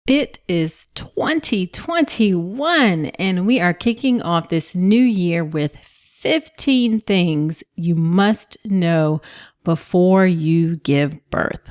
It is 2021 and we are kicking off this new year with 15 things you must know before you give birth.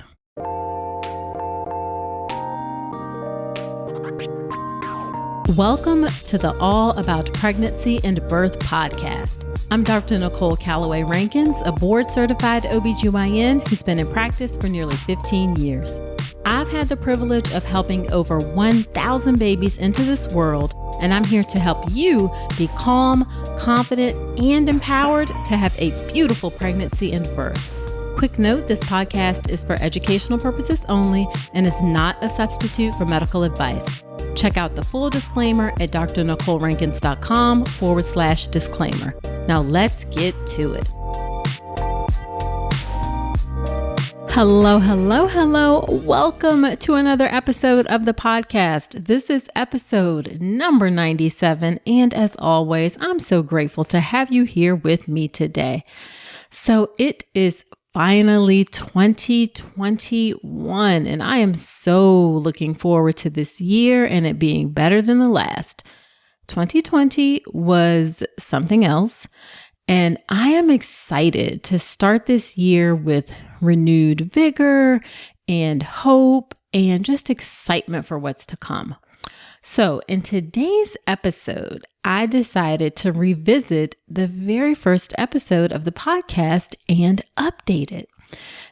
Welcome to the All About Pregnancy and Birth podcast. I'm Dr. Nicole Calloway Rankins, a board-certified OB GYN who's been in practice for nearly 15 years. I've had the privilege of helping over 1,000 babies into this world, and I'm here to help you be calm, confident, and empowered to have a beautiful pregnancy and birth. Quick note, this podcast is for educational purposes only and is not a substitute for medical advice. Check out the full disclaimer at drnicolerankins.com/disclaimer. Now let's get to it. Hello. Welcome to another episode of the podcast. This is episode number 97. And as always, I'm so grateful to have you here with me today. So it is finally 2021, and I am so looking forward to this year and it being better than the last. 2020 was something else, and I am excited to start this year with renewed vigor and hope and just excitement for what's to come. So in today's episode, I decided to revisit the very first episode of the podcast and update it.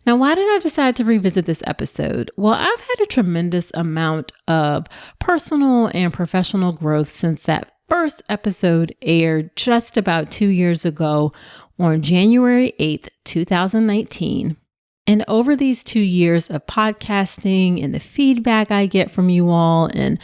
Now, why did I decide to revisit this episode? Well, I've had a tremendous amount of personal and professional growth since that first episode aired just about 2 years ago on January 8th, 2019. And over these 2 years of podcasting and the feedback I get from you all and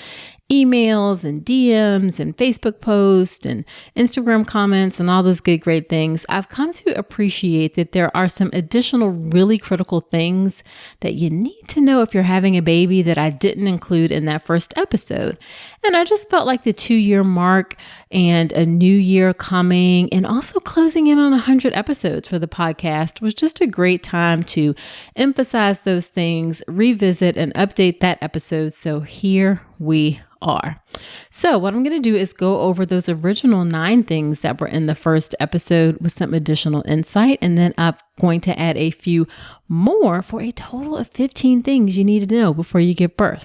emails and DMs and Facebook posts and Instagram comments and all those good, great things, I've come to appreciate that there are some additional really critical things that you need to know if you're having a baby that I didn't include in that first episode. And I just felt like the 2-year mark and a new year coming and also closing in on 100 episodes for the podcast was just a great time to emphasize those things, revisit and update that episode. So here we are. So what I'm going to do is go over those original 9 things that were in the first episode with some additional insight. And then I'm going to add a few more for a total of 15 things you need to know before you give birth.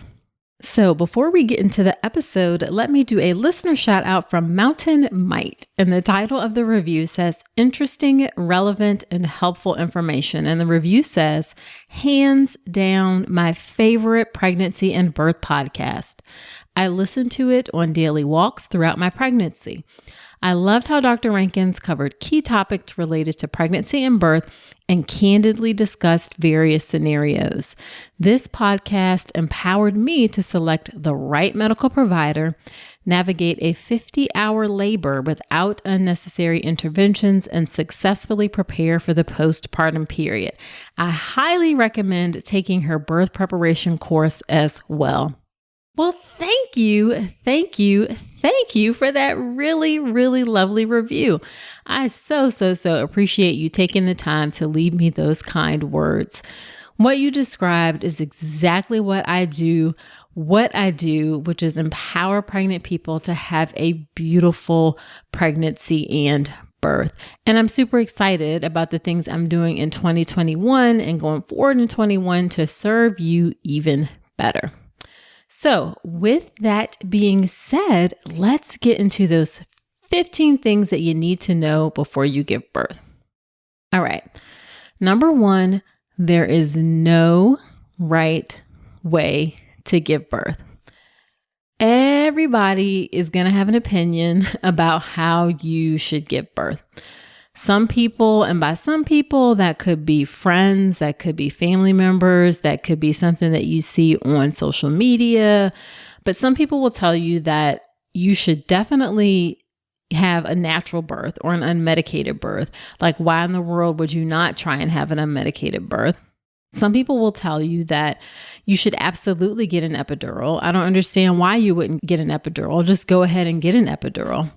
So before we get into the episode, let me do a listener shout out from Mountain Might. And the title of the review says, interesting, relevant, and helpful information. And the review says, hands down, my favorite pregnancy and birth podcast. I listened to it on daily walks throughout my pregnancy. I loved how Dr. Rankins covered key topics related to pregnancy and birth and candidly discussed various scenarios. This podcast empowered me to select the right medical provider, navigate a 50-hour labor without unnecessary interventions, and successfully prepare for the postpartum period. I highly recommend taking her birth preparation course as well. Well, thank you for that really, really lovely review. I so appreciate you taking the time to leave me those kind words. What you described is exactly what I do, which is empower pregnant people to have a beautiful pregnancy and birth. And I'm super excited about the things I'm doing in 2021 and going forward in 21 to serve you even better. So with that being said, let's get into those 15 things that you need to know before you give birth. All right. Number 1, there is no right way to give birth. Everybody is going to have an opinion about how you should give birth. Some people, and by some people, that could be friends, that could be family members, that could be something that you see on social media. But some people will tell you that you should definitely have a natural birth or an unmedicated birth. Like, why in the world would you not try and have an unmedicated birth? Some people will tell you that you should absolutely get an epidural. I don't understand why you wouldn't get an epidural. Just go ahead and get an epidural.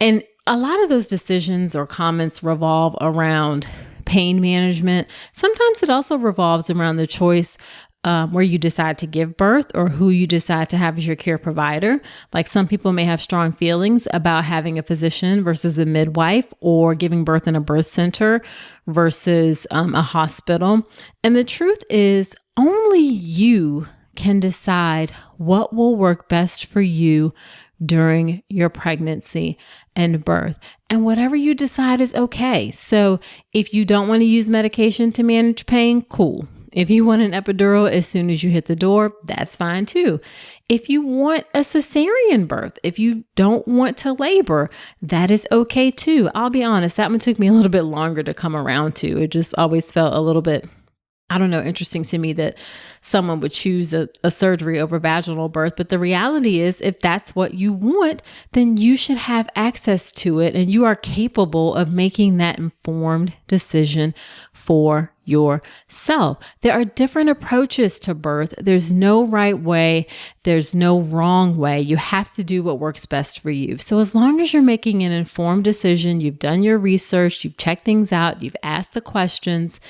And a lot of those decisions or comments revolve around pain management. Sometimes it also revolves around the choice where you decide to give birth or who you decide to have as your care provider. Like some people may have strong feelings about having a physician versus a midwife, or giving birth in a birth center versus a hospital. And the truth is, only you can decide what will work best for you during your pregnancy and birth. And whatever you decide is okay. So if you don't want to use medication to manage pain, cool. If you want an epidural as soon as you hit the door, that's fine too. If you want a cesarean birth, if you don't want to labor, that is okay too. I'll be honest, that one took me a little bit longer to come around to. It just always felt a little bit, interesting to me that someone would choose a surgery over vaginal birth. But the reality is, if that's what you want, then you should have access to it, and you are capable of making that informed decision for yourself. There are different approaches to birth. There's no right way. There's no wrong way. You have to do what works best for you. So as long as you're making an informed decision, you've done your research, you've checked things out, you've asked the questions,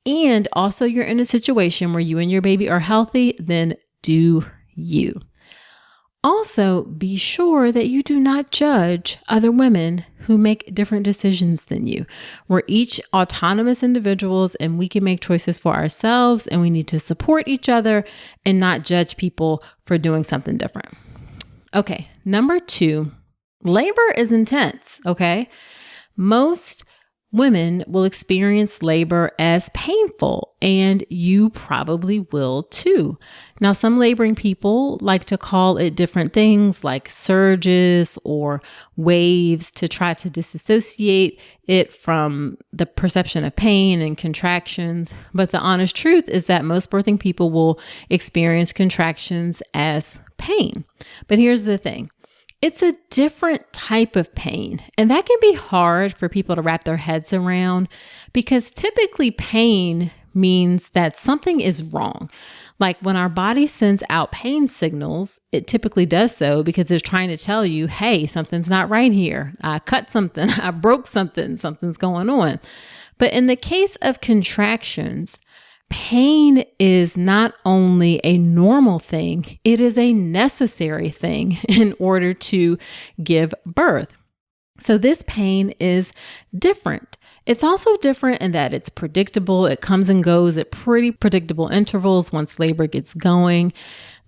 and also you're in a situation where you and your baby are healthy, then do you. Also, be sure that you do not judge other women who make different decisions than you. We're each autonomous individuals, and we can make choices for ourselves, and we need to support each other and not judge people for doing something different. Okay, number 2, labor is intense, okay? Most women will experience labor as painful, and you probably will too. Now, some laboring people like to call it different things like surges or waves to try to disassociate it from the perception of pain and contractions. But the honest truth is that most birthing people will experience contractions as pain. But here's the thing. It's a different type of pain, and that can be hard for people to wrap their heads around, because typically pain means that something is wrong. Like when our body sends out pain signals, it typically does so because it's trying to tell you, hey, something's not right here. I cut something, I broke something, something's going on. But in the case of contractions, pain is not only a normal thing, it is a necessary thing in order to give birth. So this pain is different. It's also different in that it's predictable. It comes and goes at pretty predictable intervals once labor gets going.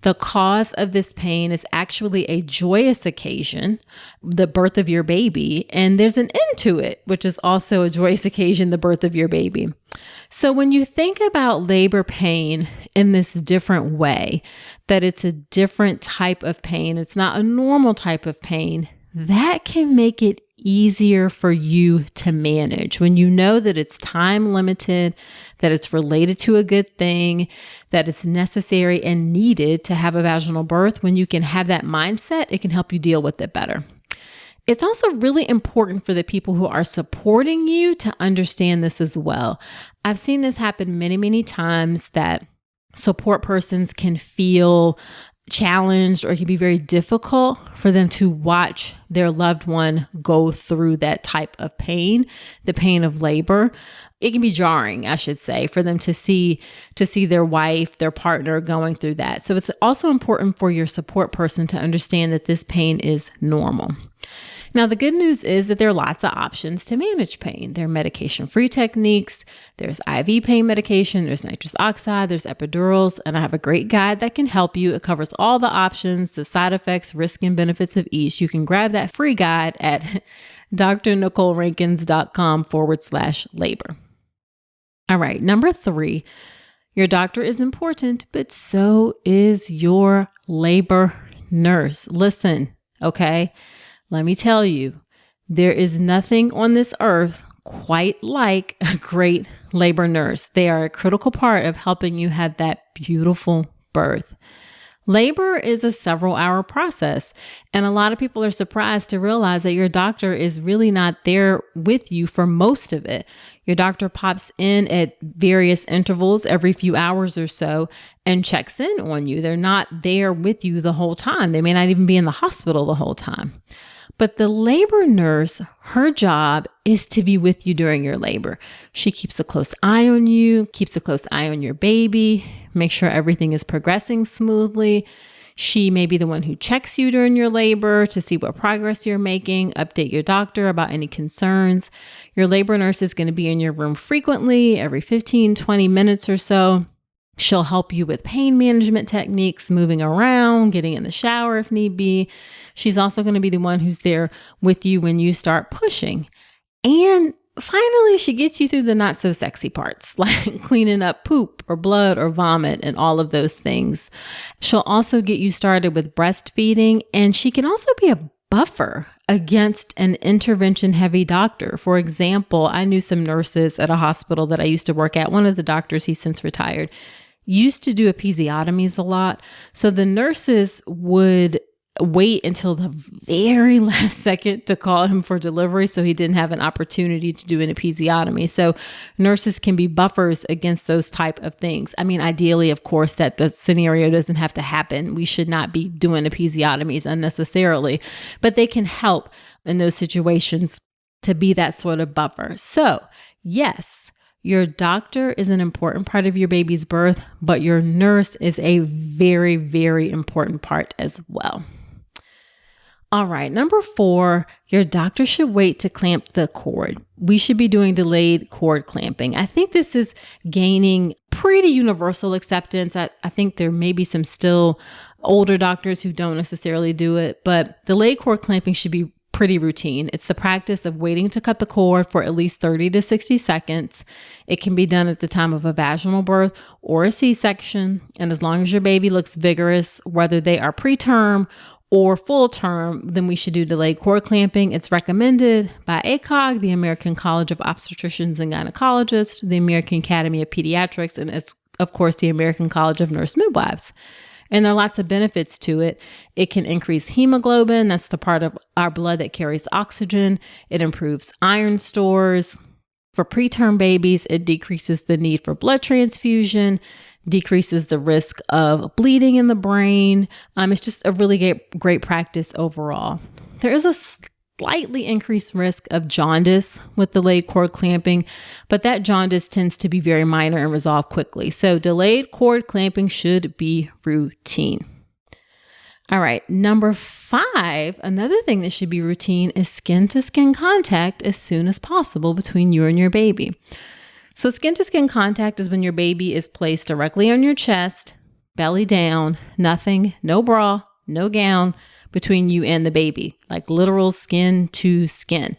The cause of this pain is actually a joyous occasion, the birth of your baby, and there's an end to it, which is also a joyous occasion, the birth of your baby. So when you think about labor pain in this different way, that it's a different type of pain, it's not a normal type of pain, that can make it easier for you to manage when you know that it's time limited, that it's related to a good thing, that it's necessary and needed to have a vaginal birth. When you can have that mindset, it can help you deal with it better. It's also really important for the people who are supporting you to understand this as well. I've seen this happen many, many times, that support persons can feel challenged, or it can be very difficult for them to watch their loved one go through that type of pain, the pain of labor. It can be jarring, I should say, for them to see their wife, their partner going through that. So it's also important for your support person to understand that this pain is normal. Now, the good news is that there are lots of options to manage pain. There are medication-free techniques, there's IV pain medication, there's nitrous oxide, there's epidurals, and I have a great guide that can help you. It covers all the options, the side effects, risk, and benefits of each. You can grab that free guide at drnicolerankins.com/labor. All right, number 3, your doctor is important, but so is your labor nurse. Listen, okay? Let me tell you, there is nothing on this earth quite like a great labor nurse. They are a critical part of helping you have that beautiful birth. Labor is a several-hour process, and a lot of people are surprised to realize that your doctor is really not there with you for most of it. Your doctor pops in at various intervals every few hours or so and checks in on you. They're not there with you the whole time. They may not even be in the hospital the whole time. But the labor nurse, her job is to be with you during your labor. She keeps a close eye on you, keeps a close eye on your baby, make sure everything is progressing smoothly. She may be the one who checks you during your labor to see what progress you're making, update your doctor about any concerns. Your labor nurse is going to be in your room frequently, every 15, 20 minutes or so. She'll help you with pain management techniques, moving around, getting in the shower if need be. She's also going to be the one who's there with you when you start pushing. And finally, she gets you through the not so sexy parts, like cleaning up poop or blood or vomit and all of those things. She'll also get you started with breastfeeding, and she can also be a buffer against an intervention-heavy doctor. For example, I knew some nurses at a hospital that I used to work at. One of the doctors, he's since retired, used to do episiotomies a lot. So the nurses would wait until the very last second to call him for delivery so he didn't have an opportunity to do an episiotomy. So nurses can be buffers against those type of things. I mean, ideally, of course, that the scenario doesn't have to happen. We should not be doing episiotomies unnecessarily, but they can help in those situations to be that sort of buffer. So yes, your doctor is an important part of your baby's birth, but your nurse is a very, very important part as well. All right, number 4, your doctor should wait to clamp the cord. We should be doing delayed cord clamping. I think this is gaining pretty universal acceptance. I think there may be some still older doctors who don't necessarily do it, but delayed cord clamping should be pretty routine. It's the practice of waiting to cut the cord for at least 30 to 60 seconds. It can be done at the time of a vaginal birth or a C-section. And as long as your baby looks vigorous, whether they are preterm or full term, then we should do delayed cord clamping. It's recommended by ACOG, the American College of Obstetricians and Gynecologists, the American Academy of Pediatrics, and as of course, the American College of Nurse Midwives. And there are lots of benefits to it. It can increase hemoglobin. That's the part of our blood that carries oxygen. It improves iron stores. For preterm babies, it decreases the need for blood transfusion, decreases the risk of bleeding in the brain. It's just a really great practice overall. There is a slightly increased risk of jaundice with delayed cord clamping, but that jaundice tends to be very minor and resolve quickly. So delayed cord clamping should be routine. All right, number 5, another thing that should be routine is skin-to-skin contact as soon as possible between you and your baby. So skin-to-skin contact is when your baby is placed directly on your chest, belly down, nothing, no bra, no gown, between you and the baby, like literal skin to skin.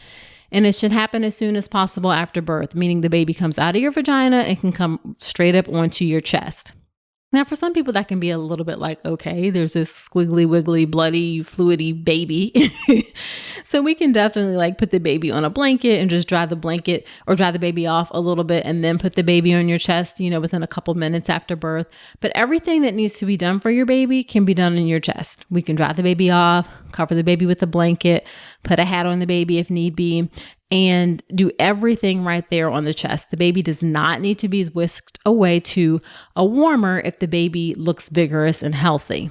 And it should happen as soon as possible after birth, meaning the baby comes out of your vagina and can come straight up onto your chest. Now, for some people, that can be a little bit like, okay, there's this squiggly, wiggly, bloody, fluidy baby. So we can definitely put the baby on a blanket and just dry the blanket or dry the baby off a little bit and then put the baby on your chest, within a couple minutes after birth. But everything that needs to be done for your baby can be done in your chest. We can dry the baby off, cover the baby with a blanket, put a hat on the baby if need be, and do everything right there on the chest. The baby does not need to be whisked away to a warmer if the baby looks vigorous and healthy.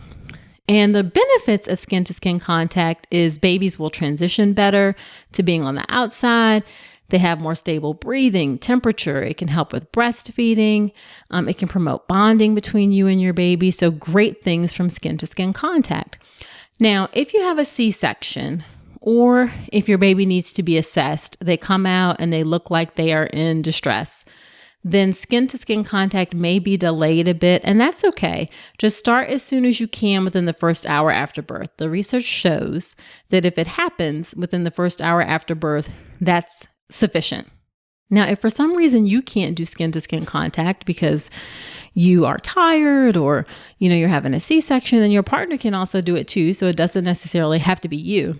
And the benefits of skin-to-skin contact is babies will transition better to being on the outside. They have more stable breathing, temperature. It can help with breastfeeding. It can promote bonding between you and your baby. So great things from skin-to-skin contact. Now, if you have a C-section, or if your baby needs to be assessed, they come out and they look like they are in distress, then skin-to-skin contact may be delayed a bit, and that's okay. Just start as soon as you can within the first hour after birth. The research shows that if it happens within the first hour after birth, that's sufficient. Now, if for some reason you can't do skin-to-skin contact because you are tired or, you're having a C-section, then your partner can also do it too, so it doesn't necessarily have to be you.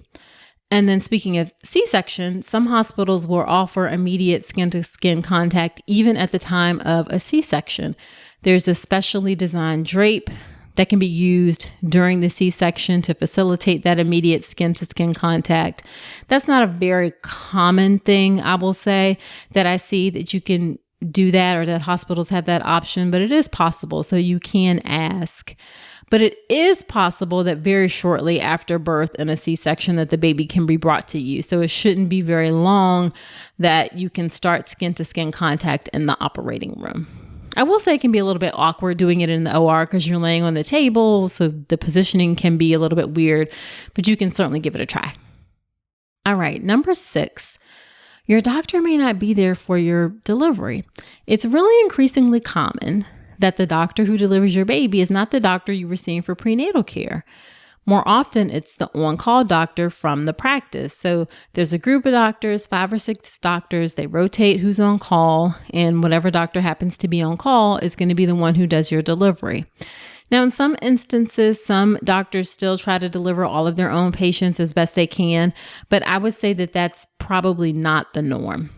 And then speaking of C-section, some hospitals will offer immediate skin-to-skin contact even at the time of a C-section. There's a specially designed drape that can be used during the C-section to facilitate that immediate skin-to-skin contact. That's not a very common thing, I will say, that I see that you can do that or that hospitals have that option, but it is possible, so you can ask. But it is possible that very shortly after birth in a C-section that the baby can be brought to you. So it shouldn't be very long that you can start skin-to-skin contact in the operating room. I will say it can be a little bit awkward doing it in the OR because you're laying on the table, so the positioning can be a little bit weird, but you can certainly give it a try. All right, number 6. Your doctor may not be there for your delivery. It's really increasingly common that the doctor who delivers your baby is not the doctor you were seeing for prenatal care. More often, it's the on-call doctor from the practice. So there's a group of doctors, 5 or 6 doctors. They rotate who's on call, and whatever doctor happens to be on call is going to be the one who does your delivery. Now, in some instances, some doctors still try to deliver all of their own patients as best they can, but I would say that that's probably not the norm.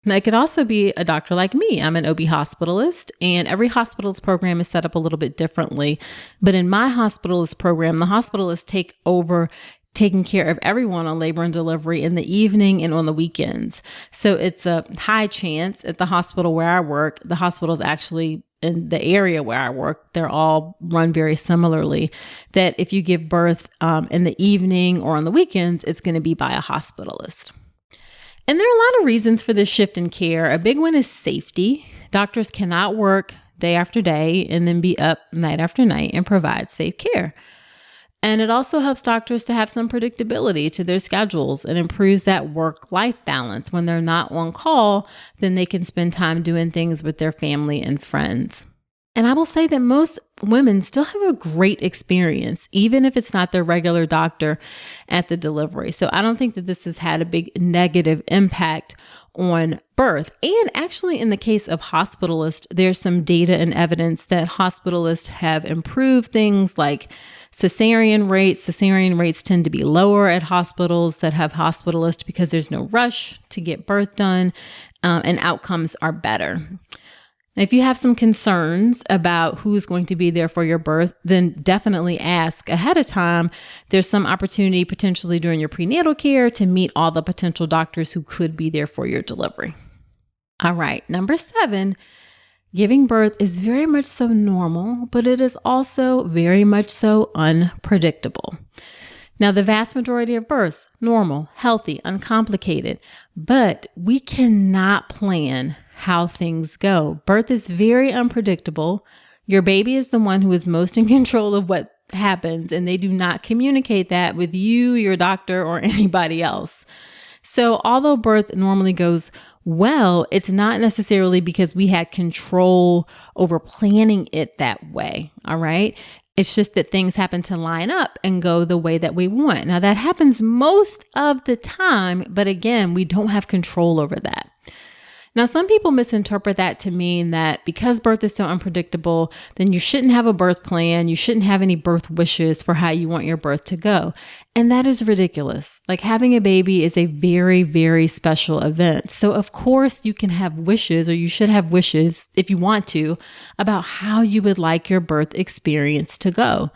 Now, it could also be a doctor like me. I'm an OB hospitalist, and every hospitalist program is set up a little bit differently. But in my hospitalist program, the hospitalists take over taking care of everyone on labor and delivery in the evening and on the weekends. So it's a high chance at the hospital where I work, the hospital's actually in the area where I work, they're all run very similarly, that if you give birth in the evening or on the weekends, it's going to be by a hospitalist. And there are a lot of reasons for this shift in care. A big one is safety. Doctors cannot work day after day and then be up night after night and provide safe care. And it also helps doctors to have some predictability to their schedules and improves that work-life balance. When they're not on call, then they can spend time doing things with their family and friends. And I will say that most women still have a great experience, even if it's not their regular doctor at the delivery. So I don't think that this has had a big negative impact on birth. And actually, in the case of hospitalists, there's some data and evidence that hospitalists have improved things like cesarean rates. Cesarean rates tend to be lower at hospitals that have hospitalists because there's no rush to get birth done, and outcomes are better. Now, if you have some concerns about who's going to be there for your birth, then definitely ask ahead of time. There's some opportunity potentially during your prenatal care to meet all the potential doctors who could be there for your delivery. All right, number 7, giving birth is very much so normal, but it is also very much so unpredictable. Now, the vast majority of births, normal, healthy, uncomplicated, but we cannot plan how things go. Birth is very unpredictable. Your baby is the one who is most in control of what happens, and they do not communicate that with you, your doctor, or anybody else. So although birth normally goes well, it's not necessarily because we had control over planning it that way. All right. It's just that things happen to line up and go the way that we want. Now, that happens most of the time, but again, we don't have control over that. Now, some people misinterpret that to mean that because birth is so unpredictable, then you shouldn't have a birth plan. You shouldn't have any birth wishes for how you want your birth to go. And that is ridiculous. Like, having a baby is a very, very special event. So of course you can have wishes, or you should have wishes if you want to, about how you would like your birth experience to go.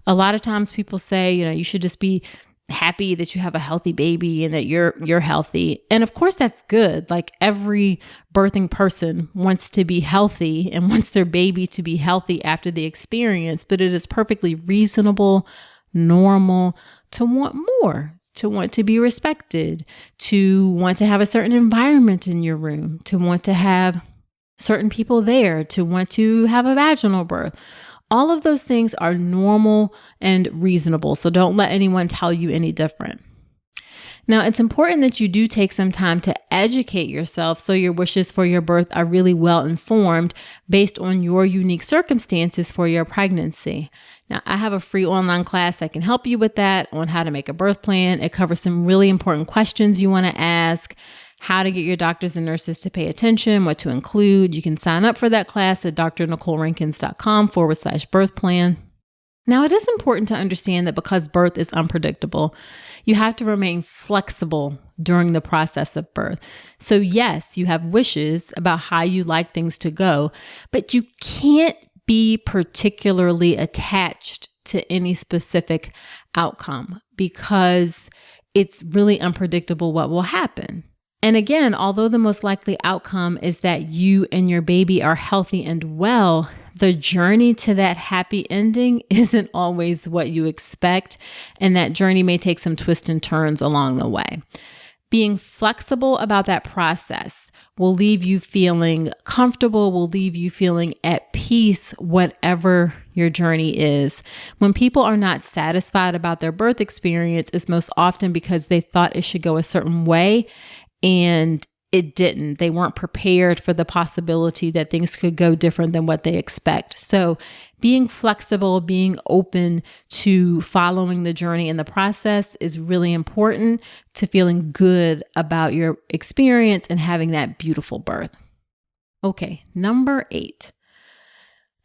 A lot of times people say, you should just be happy that you have a healthy baby and that you're healthy. And of course that's good. Like, every birthing person wants to be healthy and wants their baby to be healthy after the experience, but it is perfectly reasonable, normal to want more, to want to be respected, to want to have a certain environment in your room, to want to have certain people there, to want to have a vaginal birth. All of those things are normal and reasonable, so don't let anyone tell you any different. Now, it's important that you do take some time to educate yourself so your wishes for your birth are really well informed based on your unique circumstances for your pregnancy. Now, I have a free online class that can help you with that, on how to make a birth plan. It covers some really important questions you want to ask, how to get your doctors and nurses to pay attention, what to include. You can sign up for that class at drnicolerankins.com/birth plan. Now, it is important to understand that because birth is unpredictable, you have to remain flexible during the process of birth. So yes, you have wishes about how you like things to go, but you can't be particularly attached to any specific outcome because it's really unpredictable what will happen. And again, although the most likely outcome is that you and your baby are healthy and well, the journey to that happy ending isn't always what you expect, and that journey may take some twists and turns along the way. Being flexible about that process will leave you feeling comfortable, will leave you feeling at peace, whatever your journey is. When people are not satisfied about their birth experience, it's most often because they thought it should go a certain way and it didn't. They weren't prepared for the possibility that things could go different than what they expect. So being flexible, being open to following the journey and the process is really important to feeling good about your experience and having that beautiful birth. Okay, number 8,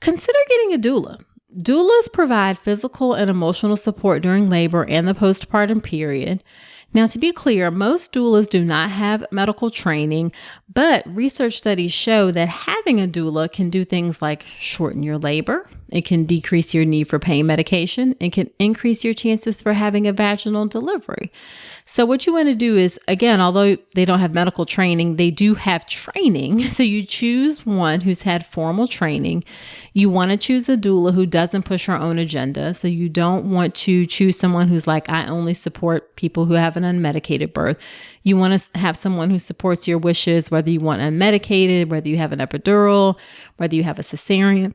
consider getting a doula. Doulas provide physical and emotional support during labor and the postpartum period. Now, to be clear, most doulas do not have medical training, but research studies show that having a doula can do things like shorten your labor. It can decrease your need for pain medication. It can increase your chances for having a vaginal delivery. So what you want to do is, again, although they don't have medical training, they do have training. So you choose one who's had formal training. You want to choose a doula who doesn't push her own agenda. So you don't want to choose someone who's like, I only support people who have an unmedicated birth. You want to have someone who supports your wishes, whether you want unmedicated, whether you have an epidural, whether you have a cesarean.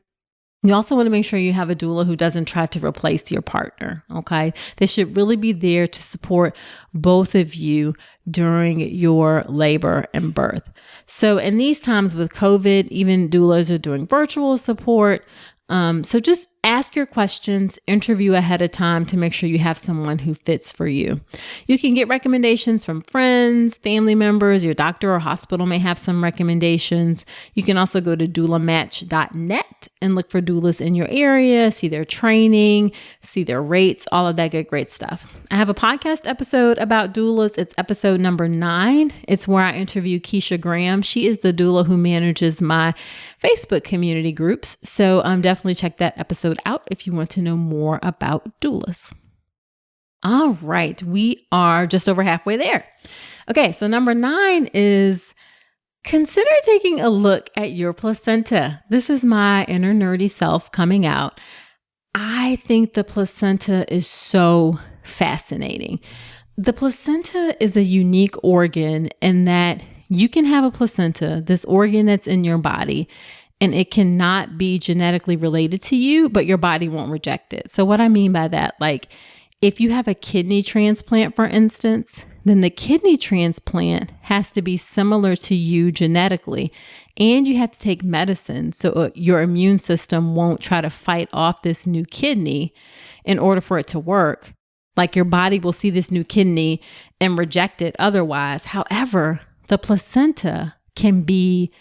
You also want to make sure you have a doula who doesn't try to replace your partner, okay? They should really be there to support both of you during your labor and birth. So in these times with COVID, even doulas are doing virtual support. So just ask your questions, interview ahead of time to make sure you have someone who fits for you. You can get recommendations from friends, family members, your doctor or hospital may have some recommendations. You can also go to doulamatch.net and look for doulas in your area, see their training, see their rates, all of that good, great stuff. I have a podcast episode about doulas. It's episode number 9. It's where I interview Keisha Graham. She is the doula who manages my Facebook community groups. So definitely check that episode out if you want to know more about doulas. All right, we are just over halfway there. Okay, so number 9 is consider taking a look at your placenta. This is my inner nerdy self coming out. I think the placenta is so fascinating. The placenta is a unique organ in that you can have a placenta, this organ that's in your body, and it cannot be genetically related to you, but your body won't reject it. So what I mean by that, like if you have a kidney transplant, for instance, then the kidney transplant has to be similar to you genetically, and you have to take medicine so your immune system won't try to fight off this new kidney in order for it to work. Like your body will see this new kidney and reject it otherwise. However, the placenta can be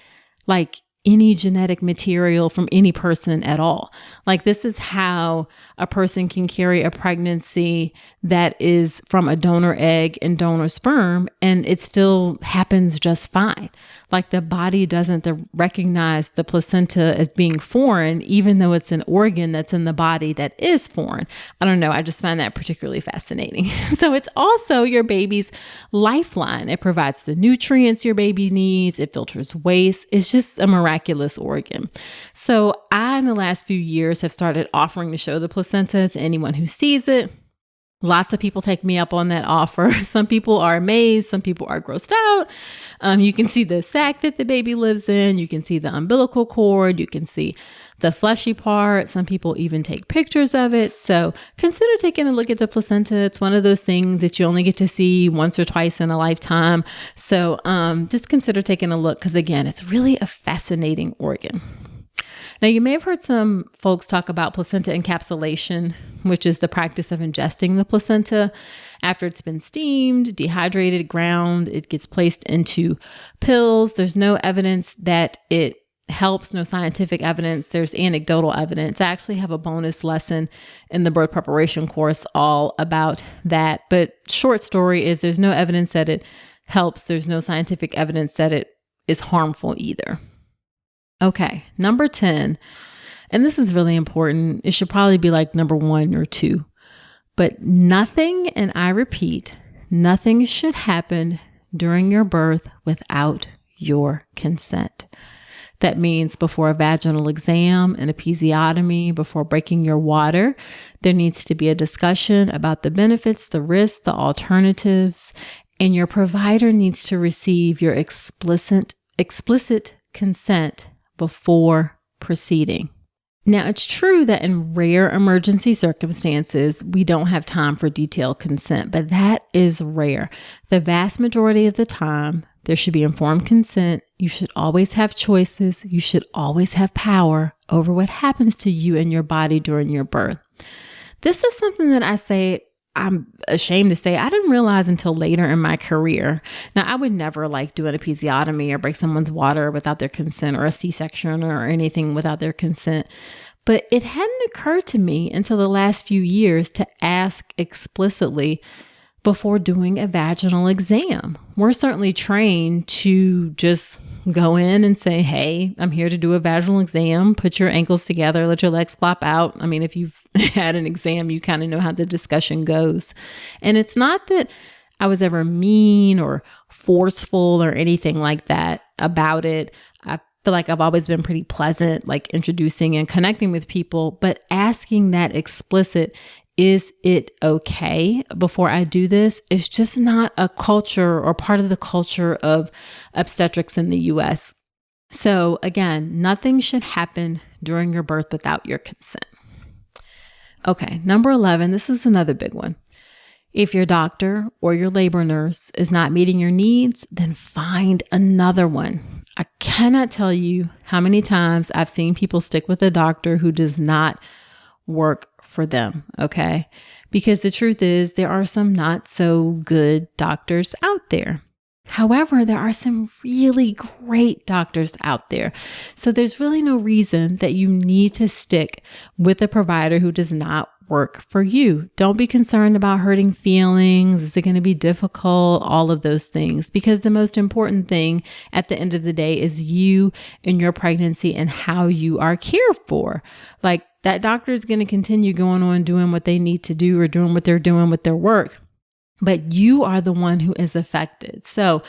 like any genetic material from any person at all. Like this is how a person can carry a pregnancy that is from a donor egg and donor sperm, and it still happens just fine. Like the body doesn't recognize the placenta as being foreign, even though it's an organ that's in the body that is foreign. I don't know. I just find that particularly fascinating. So it's also your baby's lifeline. It provides the nutrients your baby needs. It filters waste. It's just a miraculous organ. So I, in the last few years, have started offering to show the placenta to anyone who sees it. Lots of people take me up on that offer. Some people are amazed. Some people are grossed out. You can see the sac that the baby lives in. You can see the umbilical cord. You can see the fleshy part. Some people even take pictures of it. So consider taking a look at the placenta. It's one of those things that you only get to see once or twice in a lifetime. So just consider taking a look because, again, it's really a fascinating organ. Now, you may have heard some folks talk about placenta encapsulation, which is the practice of ingesting the placenta. After it's been steamed, dehydrated, ground, it gets placed into pills. There's no evidence that it helps, no scientific evidence. There's anecdotal evidence. I actually have a bonus lesson in the birth preparation course all about that. But short story is there's no evidence that it helps. There's no scientific evidence that it is harmful either. Okay, number 10, and this is really important. It should probably be like number 1 or 2, but nothing, and I repeat, nothing should happen during your birth without your consent. That means before a vaginal exam and episiotomy, before breaking your water, there needs to be a discussion about the benefits, the risks, the alternatives, and your provider needs to receive your explicit consent before proceeding. Now, it's true that in rare emergency circumstances, we don't have time for detailed consent, but that is rare. The vast majority of the time, there should be informed consent. You should always have choices. You should always have power over what happens to you and your body during your birth. This is something that I'm ashamed to say I didn't realize until later in my career. Now, I would never do an episiotomy or break someone's water without their consent, or a C-section or anything without their consent. But it hadn't occurred to me until the last few years to ask explicitly before doing a vaginal exam. We're certainly trained to just go in and say, hey, I'm here to do a vaginal exam. Put your ankles together, let your legs flop out. I mean, if you've had an exam, you kind of know how the discussion goes. And it's not that I was ever mean or forceful or anything like that about it. I feel like I've always been pretty pleasant, introducing and connecting with people, but asking that explicit, is it okay before I do this? It's just not a culture or part of the culture of obstetrics in the US. So again, nothing should happen during your birth without your consent. Okay, number 11, this is another big one. If your doctor or your labor nurse is not meeting your needs, then find another one. I cannot tell you how many times I've seen people stick with a doctor who does not work for them, okay? Because the truth is, there are some not so good doctors out there. However, there are some really great doctors out there. So there's really no reason that you need to stick with a provider who does not work for you. Don't be concerned about hurting feelings. Is it going to be difficult? All of those things. Because the most important thing at the end of the day is you and your pregnancy and how you are cared for. That doctor is going to continue going on doing what they need to do or doing what they're doing with their work. But you are the one who is affected. So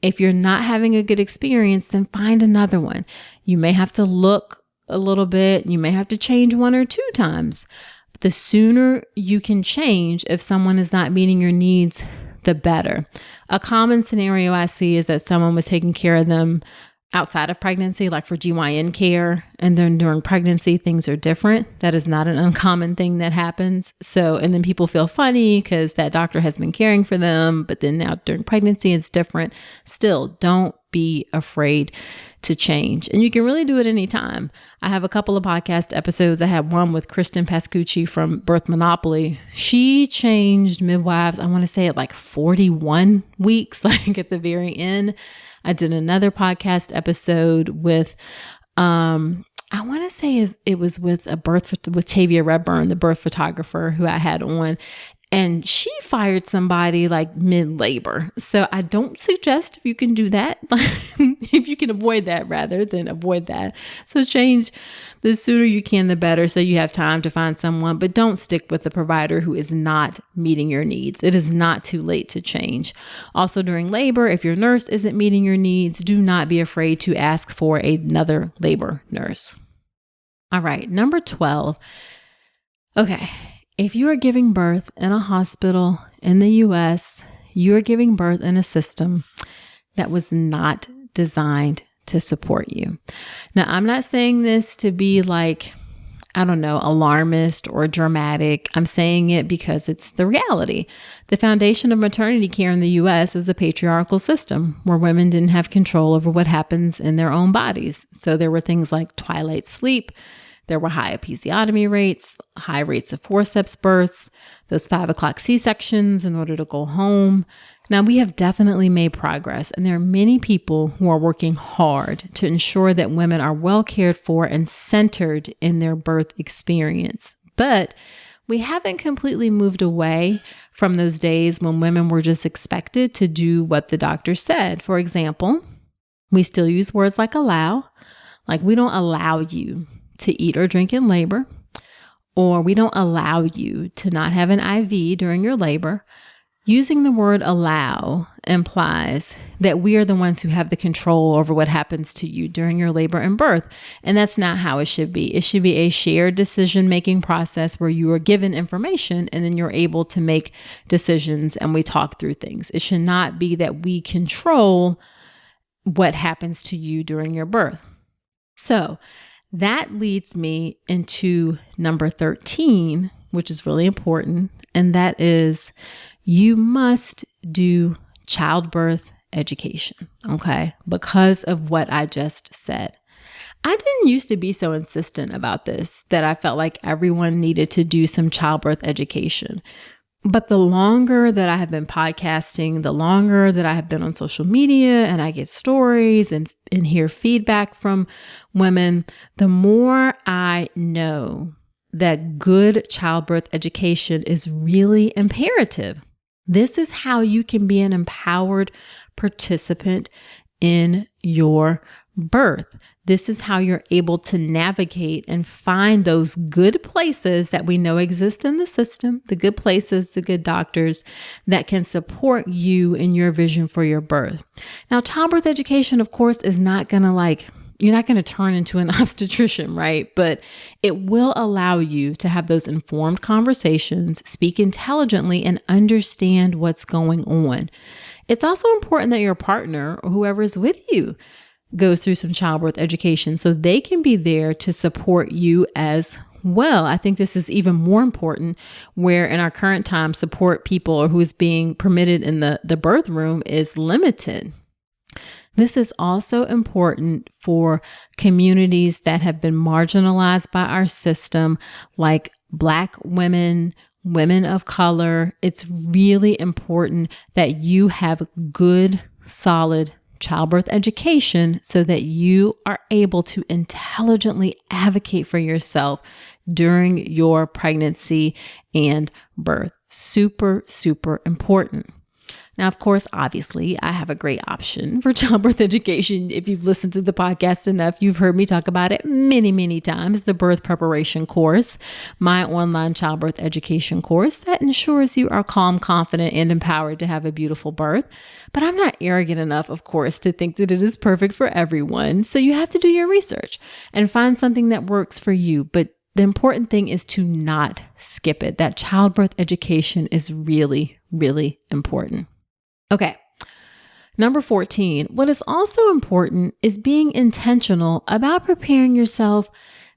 if you're not having a good experience, then find another one. You may have to look a little bit. You may have to change 1 or 2 times. The sooner you can change if someone is not meeting your needs, the better. A common scenario I see is that someone was taking care of them outside of pregnancy, like for GYN care, and then during pregnancy, things are different. That is not an uncommon thing that happens. And then people feel funny because that doctor has been caring for them, but then now during pregnancy, it's different. Still, don't be afraid to change. And you can really do it anytime. I have a couple of podcast episodes. I had one with Kristen Pascucci from Birth Monopoly. She changed midwives, I want to say at 41 weeks, at the very end. I did another podcast episode with, I want to say it was with with Tavia Redburn, the birth photographer who I had on. And she fired somebody mid-labor. So I don't suggest if you can do that, if you can avoid that rather than avoid that. So change the sooner you can, the better. So you have time to find someone, but don't stick with the provider who is not meeting your needs. It is not too late to change. Also during labor, if your nurse isn't meeting your needs, do not be afraid to ask for another labor nurse. All right, number 12. Okay. If you are giving birth in a hospital in the US, you are giving birth in a system that was not designed to support you. Now, I'm not saying this to be alarmist or dramatic. I'm saying it because it's the reality. The foundation of maternity care in the US is a patriarchal system where women didn't have control over what happens in their own bodies. So there were things like twilight sleep. There were high episiotomy rates, high rates of forceps births, those 5 o'clock C-sections in order to go home. Now, we have definitely made progress, and there are many people who are working hard to ensure that women are well cared for and centered in their birth experience. But we haven't completely moved away from those days when women were just expected to do what the doctor said. For example, we still use words like allow, we don't allow you to eat or drink in labor, or we don't allow you to not have an IV during your labor. Using the word allow implies that we are the ones who have the control over what happens to you during your labor and birth. And that's not how it should be. It should be a shared decision-making process where you are given information and then you're able to make decisions and we talk through things. It should not be that we control what happens to you during your birth. So that leads me into number 13, which is really important. And that is, you must do childbirth education, okay? Because of what I just said. I didn't used to be so insistent about this, that I felt like everyone needed to do some childbirth education. But the longer that I have been podcasting, the longer that I have been on social media and I get stories and hear feedback from women, the more I know that good childbirth education is really imperative. This is how you can be an empowered participant in your birth. This is how you're able to navigate and find those good places that we know exist in the system, the good places, the good doctors that can support you in your vision for your birth. Now, childbirth education, of course, is not going to you're not going to turn into an obstetrician, right? But it will allow you to have those informed conversations, speak intelligently, and understand what's going on. It's also important that your partner or whoever is with you goes through some childbirth education so they can be there to support you as well. I think this is even more important where in our current time, support people or who is being permitted in the birth room is limited. This is also important for communities that have been marginalized by our system, like Black women, women of color. It's really important that you have good, solid childbirth education so that you are able to intelligently advocate for yourself during your pregnancy and birth. Super, super important. Now, of course, obviously, I have a great option for childbirth education. If you've listened to the podcast enough, you've heard me talk about it many, many times, the birth preparation course, my online childbirth education course that ensures you are calm, confident, and empowered to have a beautiful birth. But I'm not arrogant enough, of course, to think that it is perfect for everyone. So you have to do your research and find something that works for you. But the important thing is to not skip it. That childbirth education is really, really important. Okay. Number 14, what is also important is being intentional about preparing yourself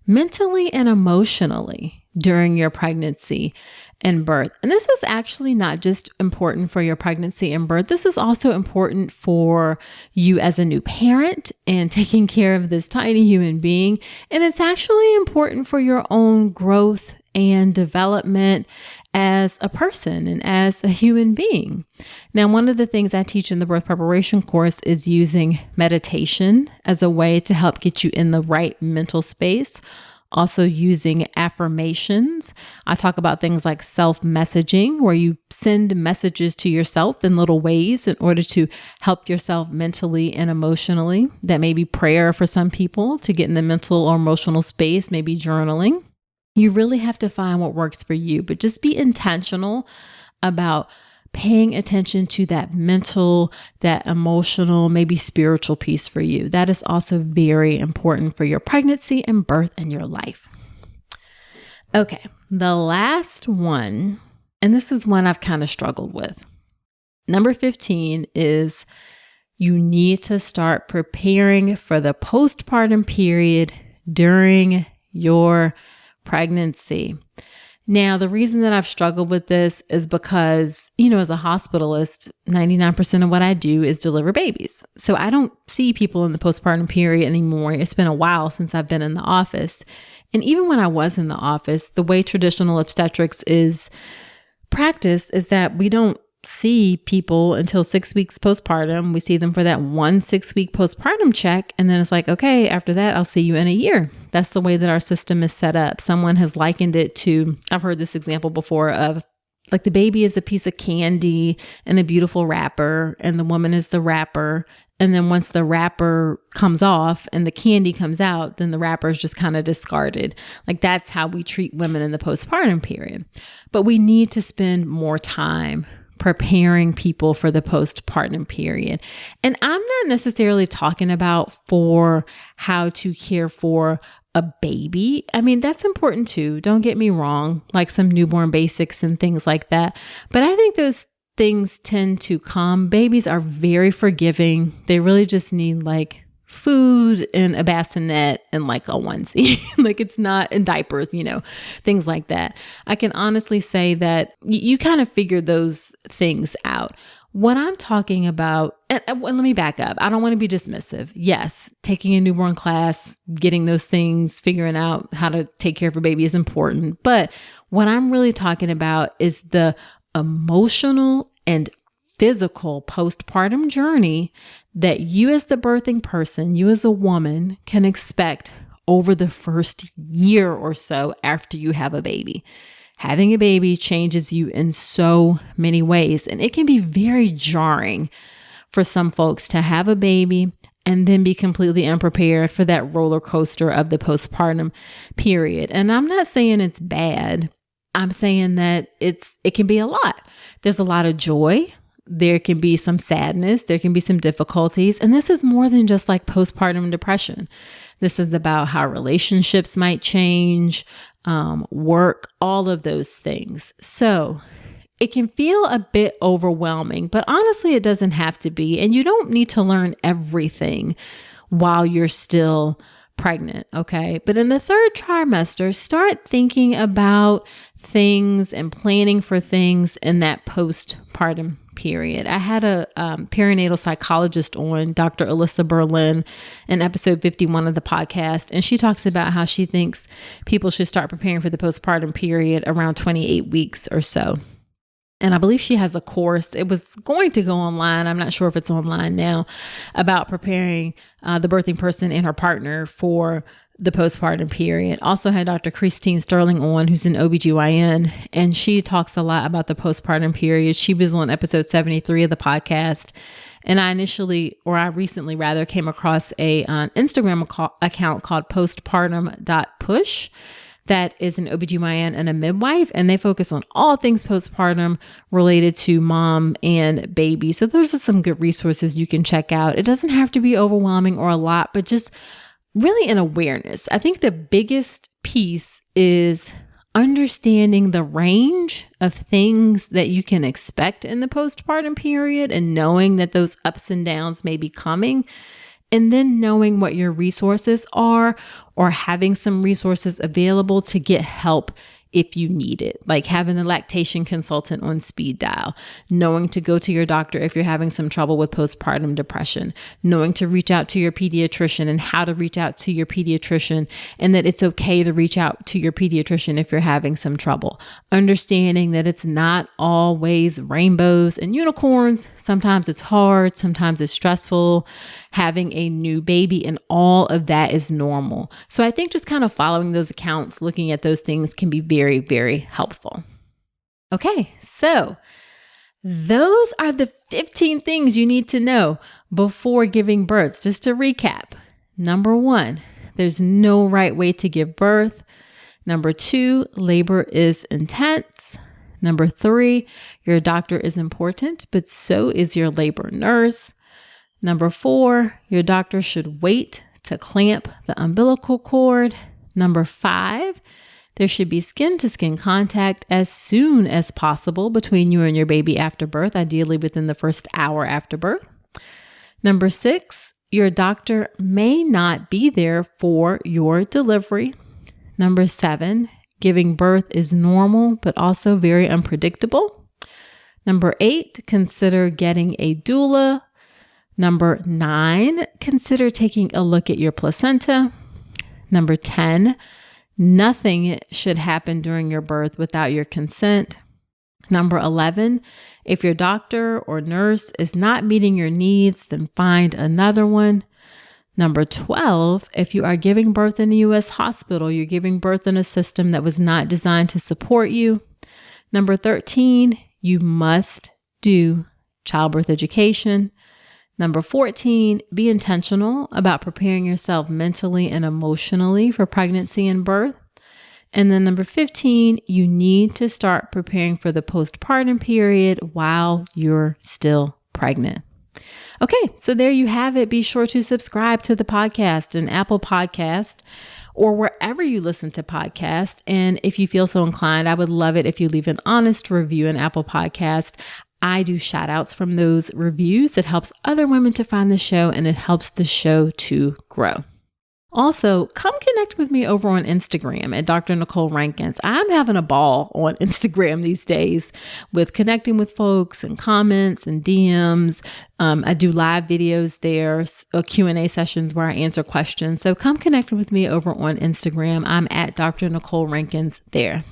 mentally and emotionally during your pregnancy and birth. And this is actually not just important for your pregnancy and birth. This is also important for you as a new parent and taking care of this tiny human being. And it's actually important for your own growth and development as a person and as a human being. Now, one of the things I teach in the birth preparation course is using meditation as a way to help get you in the right mental space. Also using affirmations. I talk about things like self-messaging, where you send messages to yourself in little ways in order to help yourself mentally and emotionally. That may be prayer for some people to get in the mental or emotional space, maybe journaling. You really have to find what works for you, but just be intentional about paying attention to that mental, that emotional, maybe spiritual piece for you. That is also very important for your pregnancy and birth and your life. Okay, the last one, and this is one I've kind of struggled with. Number 15 is you need to start preparing for the postpartum period during your pregnancy. Now, the reason that I've struggled with this is because, as a hospitalist, 99% of what I do is deliver babies. So I don't see people in the postpartum period anymore. It's been a while since I've been in the office. And even when I was in the office, the way traditional obstetrics is practiced is that we don't see people until 6 weeks postpartum. We see them for that 1 6-week postpartum check. And then it's like, okay, after that, I'll see you in a year. That's the way that our system is set up. Someone has likened it to, I've heard this example before of like the baby is a piece of candy and a beautiful wrapper, and the woman is the wrapper. And then once the wrapper comes off and the candy comes out, then the wrapper is just kind of discarded. Like that's how we treat women in the postpartum period. But we need to spend more time preparing people for the postpartum period. And I'm not necessarily talking about for how to care for a baby. I mean, that's important too. Don't get me wrong, like some newborn basics and things like that. But I think those things tend to come. Babies are very forgiving. They really just need like food and a bassinet and like a onesie. Like it's not in diapers, things like that. I can honestly say that you kind of figure those things out. What I'm talking about, and let me back up. I don't want to be dismissive. Yes, taking a newborn class, getting those things, figuring out how to take care of a baby is important. But what I'm really talking about is the emotional and physical postpartum journey that you as the birthing person, you as a woman, can expect over the first year or so after you have a baby. Having a baby changes you in so many ways, and it can be very jarring for some folks to have a baby and then be completely unprepared for that roller coaster of the postpartum period. And I'm not saying it's bad. I'm saying that it can be a lot. There's a lot of joy. There can be some sadness. There can be some difficulties. And this is more than just like postpartum depression. This is about how relationships might change, work, all of those things. So it can feel a bit overwhelming, but honestly, it doesn't have to be. And you don't need to learn everything while you're still pregnant, okay? But in the third trimester, start thinking about things and planning for things in that postpartum period. I had a perinatal psychologist on, Dr. Alyssa Berlin, in episode 51 of the podcast, and she talks about how she thinks people should start preparing for the postpartum period around 28 weeks or so. And I believe she has a course. It was going to go online. I'm not sure if it's online now, about preparing the birthing person and her partner for the postpartum period. Also had Dr. Christine Sterling on, who's an OB GYN, and she talks a lot about the postpartum period. She was on episode 73 of the podcast. And I recently came across an Instagram account called postpartum.push. That is an OBGYN and a midwife, and they focus on all things postpartum related to mom and baby. So those are some good resources you can check out. It doesn't have to be overwhelming or a lot, but just really an awareness. I think the biggest piece is understanding the range of things that you can expect in the postpartum period and knowing that those ups and downs may be coming. And then knowing what your resources are, or having some resources available to get help if you need it, like having a lactation consultant on speed dial, knowing to go to your doctor if you're having some trouble with postpartum depression, knowing to reach out to your pediatrician and how to reach out to your pediatrician, and that it's okay to reach out to your pediatrician if you're having some trouble. Understanding that it's not always rainbows and unicorns. Sometimes it's hard, sometimes it's stressful, having a new baby, and all of that is normal. So I think just kind of following those accounts, looking at those things can be very, very helpful. Okay, so those are the 15 things you need to know before giving birth. Just to recap, number 1, there's no right way to give birth. Number 2, labor is intense. Number 3, your doctor is important, but so is your labor nurse. Number 4, your doctor should wait to clamp the umbilical cord. Number 5, there should be skin-to-skin contact as soon as possible between you and your baby after birth, ideally within the first hour after birth. Number 6, your doctor may not be there for your delivery. Number 7, giving birth is normal, but also very unpredictable. Number 8, consider getting a doula. Number 9, consider taking a look at your placenta. Number 10, nothing should happen during your birth without your consent. Number 11, if your doctor or nurse is not meeting your needs, then find another one. Number 12, if you are giving birth in a U.S. hospital, you're giving birth in a system that was not designed to support you. Number 13, you must do childbirth education. Number 14, be intentional about preparing yourself mentally and emotionally for pregnancy and birth. And then number 15, you need to start preparing for the postpartum period while you're still pregnant. Okay, so there you have it. Be sure to subscribe to the podcast in Apple Podcast or wherever you listen to podcasts. And if you feel so inclined, I would love it if you leave an honest review in Apple Podcast. I do shout outs from those reviews. It helps other women to find the show and it helps the show to grow. Also, come connect with me over on Instagram at Dr. Nicole Rankins. I'm having a ball on Instagram these days with connecting with folks and comments and DMs. I do live videos there, Q&A sessions where I answer questions. So come connect with me over on Instagram. I'm at Dr. Nicole Rankins there.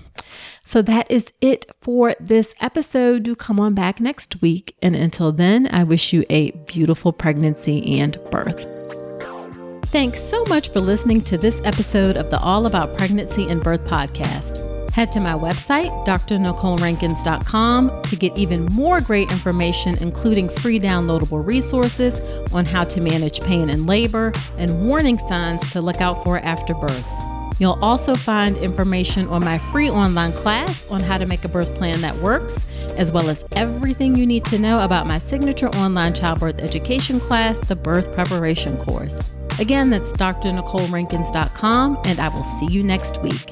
So that is it for this episode. Do come on back next week. And until then, I wish you a beautiful pregnancy and birth. Thanks so much for listening to this episode of the All About Pregnancy and Birth podcast. Head to my website, drnicolerankins.com, to get even more great information, including free downloadable resources on how to manage pain and labor and warning signs to look out for after birth. You'll also find information on my free online class on how to make a birth plan that works, as well as everything you need to know about my signature online childbirth education class, the Birth Preparation course. Again, that's drnicolerankins.com, and I will see you next week.